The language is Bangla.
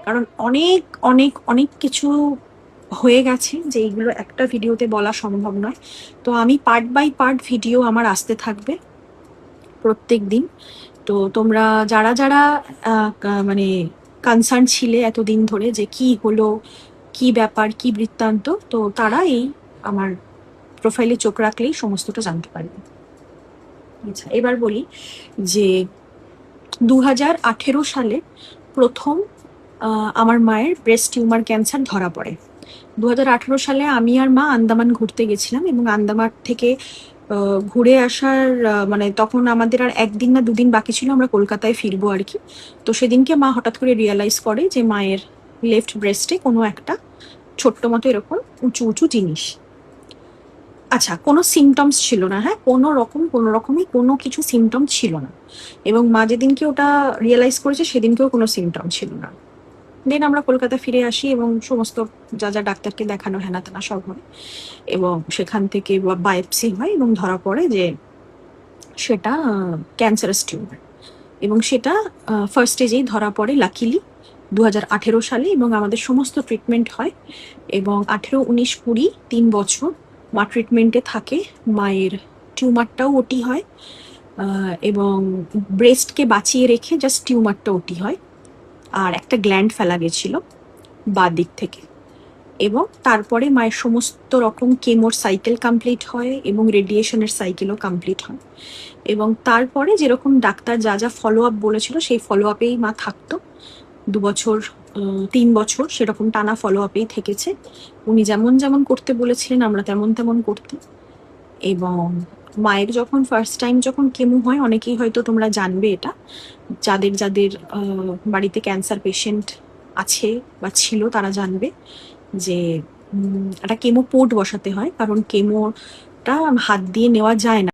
কারণ অনেক অনেক অনেক কিছু হয়ে গেছে যে এইগুলো একটা ভিডিওতে বলা সম্ভব নয়। তো আমি পার্ট বাই পার্ট ভিডিও আমার আসতে থাকবে প্রত্যেক দিন। তো তোমরা যারা যারা মানে কনসার্ন ছিলে এতদিন ধরে যে কি হলো, কি ব্যাপার, কি বৃত্তান্ত, তো তারা এই আমার প্রোফাইলে চোখ রাখলেই সমস্তটা জানতে পারবে। আচ্ছা, এবার বলি যে 2018 সালে প্রথম আমার মায়ের ব্রেস্ট টিউমার ক্যান্সার ধরা পড়ে। 2018 সালে আমি আর মা আন্দামান ঘুরতে গেছিলাম, এবং আন্দামান থেকে ঘুরে আসার মানে তখন আমাদের আর একদিন না দুদিন বাকি ছিল, আমরা কলকাতায় ফিরবো আর কি। তো সেদিনকে মা হঠাৎ করে রিয়েলাইজ করে যে মায়ের লেফট ব্রেস্টে কোনো একটা ছোট্ট মতো এরকম উঁচু উঁচু জিনিস। আচ্ছা, কোনো সিমটমস ছিল না, হ্যাঁ, কোনো রকমই কোনো কিছু সিমটম ছিল না। এবং মা যেদিনকে ওটা রিয়েলাইজ করেছে সেদিনকেও কোনো সিমটম ছিল না। দেন আমরা কলকাতা ফিরে আসি এবং সমস্ত যা যা ডাক্তারকে দেখানো হেনা তেনা সব হয়, এবং সেখান থেকে বায়োপসি হয় এবং ধরা পড়ে যে সেটা ক্যান্সারাস টিউমার। এবং সেটা ফার্স্ট স্টেজেই ধরা পড়ে লাকিলি 2018 সালে, এবং আমাদের সমস্ত ট্রিটমেন্ট হয়। এবং 18, 19, 20 3 বছর মা ট্রিটমেন্টে থাকে। মায়ের টিউমারটাও ওটি হয়, এবং ব্রেস্টকে বাঁচিয়ে রেখে জাস্ট টিউমারটা ওটি হয়। আর একটা গ্ল্যান্ড ফেলা গেছিল বাঁ দিক থেকে। এবং তারপরে মায়ের সমস্ত রকম কেমোর সাইকেল কমপ্লিট হয় এবং রেডিয়েশনের সাইকেলও কমপ্লিট হয়। এবং তারপরে যেরকম ডাক্তার যা যা ফলো আপ বলেছিল সেই ফলো আপেই মা থাকতো 2 বছর, 3 বছর সেরকম টানা ফলো আপেই থেকেছে। উনি যেমন যেমন করতে বলেছিলেন আমরা তেমন তেমন করতে। এবং মায়ের যখন ফার্স্ট টাইম যখন কেমো হয়, অনেকেই হয়তো তোমরা জানবে এটা, যাদের যাদের বাড়িতে ক্যান্সার পেশেন্ট আছে বা ছিল তারা জানবে যে একটা কেমো পোর্ট বসাতে হয়, কারণ কেমোটা হাত দিয়ে নেওয়া যায় না।